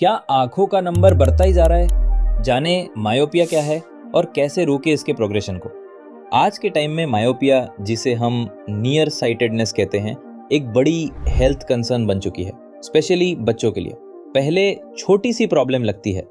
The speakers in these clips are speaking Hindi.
क्या आंखों का नंबर बढ़ता ही जा रहा है? जाने मायोपिया क्या है और कैसे रोके इसके प्रोग्रेशन को। आज के टाइम में मायोपिया, जिसे हम नियर साइटेडनेस कहते हैं, एक बड़ी हेल्थ कंसर्न बन चुकी है, स्पेशली बच्चों के लिए। पहले छोटी सी प्रॉब्लम लगती है,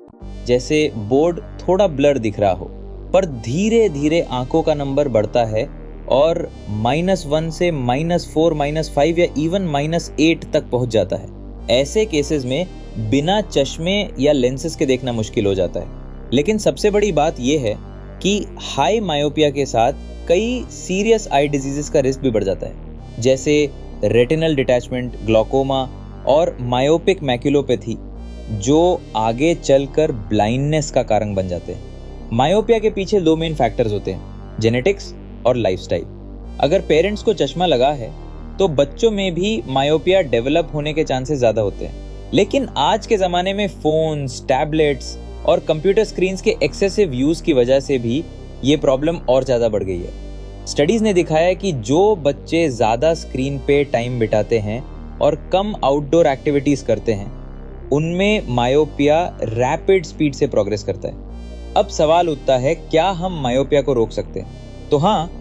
जैसे बोर्ड थोड़ा ब्लर दिख रहा हो, पर धीरे धीरे आंखों का नंबर बढ़ता है और -1 से -4, -5 या इवन -8 तक पहुंच जाता है। ऐसे केसेस में बिना चश्मे या लेंसेज के देखना मुश्किल हो जाता है। लेकिन सबसे बड़ी बात यह है कि हाई मायोपिया के साथ कई सीरियस आई डिजीजेस का रिस्क भी बढ़ जाता है, जैसे रेटिनल डिटैचमेंट, ग्लूकोमा और मायोपिक मैक्युलोपैथी, जो आगे चलकर ब्लाइंडनेस का कारण बन जाते हैं। मायोपिया के पीछे दो मेन फैक्टर्स होते हैं, जेनेटिक्स और लाइफस्टाइल। अगर पेरेंट्स को चश्मा लगा है तो बच्चों में भी मायोपिया डेवलप होने के चांसेस ज्यादा होते हैं। लेकिन आज के ज़माने में फ़ोन्स, टैबलेट्स और कंप्यूटर स्क्रीन्स के एक्सेसिव यूज़ की वजह से भी ये प्रॉब्लम और ज़्यादा बढ़ गई है। स्टडीज़ ने दिखाया है कि जो बच्चे ज़्यादा स्क्रीन पे टाइम बिताते हैं और कम आउटडोर एक्टिविटीज़ करते हैं, उनमें मायोपिया रैपिड स्पीड से प्रोग्रेस करता है। अब सवाल उठता है, क्या हम मायोपिया को रोक सकते हैं? तो हाँ,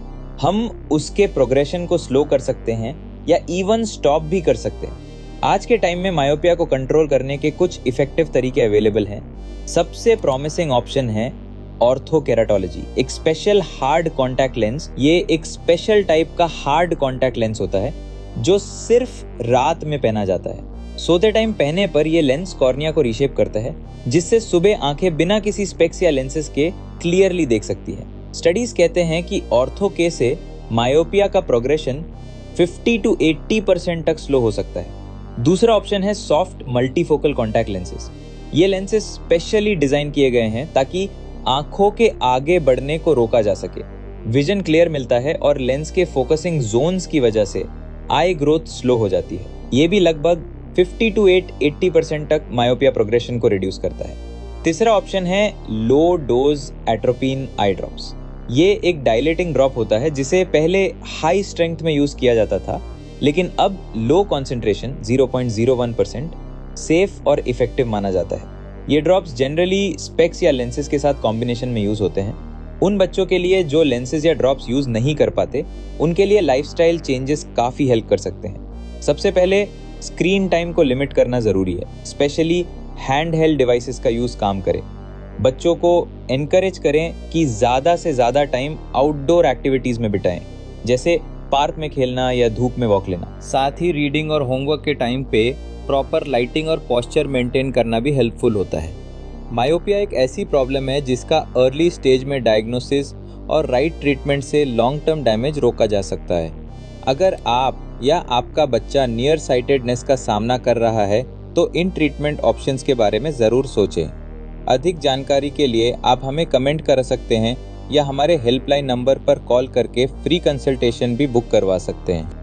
हम उसके प्रोग्रेशन को स्लो कर सकते हैं या इवन स्टॉप भी कर सकते हैं। आज के टाइम में मायोपिया को कंट्रोल करने के कुछ इफेक्टिव तरीके अवेलेबल हैं। सबसे प्रॉमिसिंग ऑप्शन है ऑर्थोकेराटोलॉजी, एक स्पेशल हार्ड कॉन्टैक्ट लेंस। ये एक स्पेशल टाइप का हार्ड कॉन्टैक्ट लेंस होता है जो सिर्फ रात में पहना जाता है। सोते टाइम पहने पर यह लेंस कॉर्निया को रीशेप करता है, जिससे सुबह आंखें बिना किसी स्पेक्स या लेंसेज के क्लियरली देख सकती है। स्टडीज कहते हैं कि ऑर्थो के से मायोपिया का प्रोग्रेशन 50 to 80% तक स्लो हो सकता है। दूसरा ऑप्शन है सॉफ्ट मल्टीफोकल कॉन्टैक्ट लेंसेज। ये लेंसेज स्पेशली डिजाइन किए गए हैं ताकि आंखों के आगे बढ़ने को रोका जा सके। विजन क्लियर मिलता है और लेंस के फोकसिंग जोन्स की वजह से आई ग्रोथ स्लो हो जाती है। ये भी लगभग 50 to 80% तक मायोपिया प्रोग्रेशन को रिड्यूस करता है। तीसरा ऑप्शन है low dose atropine eye drops. ये एक डायलेटिंग ड्रॉप होता है जिसे पहले हाई स्ट्रेंथ में यूज किया जाता था, लेकिन अब लो कॉन्सेंट्रेशन 0.01% सेफ और इफेक्टिव माना जाता है। ये ड्रॉप्स जनरली स्पेक्स या लेंसेज के साथ कॉम्बिनेशन में यूज होते हैं। उन बच्चों के लिए जो लेंसेज या ड्रॉप्स यूज नहीं कर पाते, उनके लिए लाइफस्टाइल चेंजेस काफ़ी हेल्प कर सकते हैं। सबसे पहले स्क्रीन टाइम को लिमिट करना ज़रूरी है, स्पेशली हैंड हेल्ड डिवाइसेस का यूज़ काम करे। बच्चों को एनकरेज करें कि ज़्यादा से ज़्यादा टाइम आउटडोर एक्टिविटीज़ में बिताएं, जैसे पार्क में खेलना या धूप में वॉक लेना। साथ ही रीडिंग और होमवर्क के टाइम पे प्रॉपर लाइटिंग और पोस्चर मेंटेन करना भी हेल्पफुल होता है। मायोपिया एक ऐसी प्रॉब्लम है जिसका अर्ली स्टेज में डायग्नोसिस और राइट ट्रीटमेंट से लॉन्ग टर्म डैमेज रोका जा सकता है। अगर आप या आपका बच्चा नियर साइटेडनेस का सामना कर रहा है तो इन ट्रीटमेंट ऑप्शंस के बारे में ज़रूर सोचें। अधिक जानकारी के लिए आप हमें कमेंट कर सकते हैं या हमारे हेल्पलाइन नंबर पर कॉल करके फ्री कंसल्टेशन भी बुक करवा सकते हैं।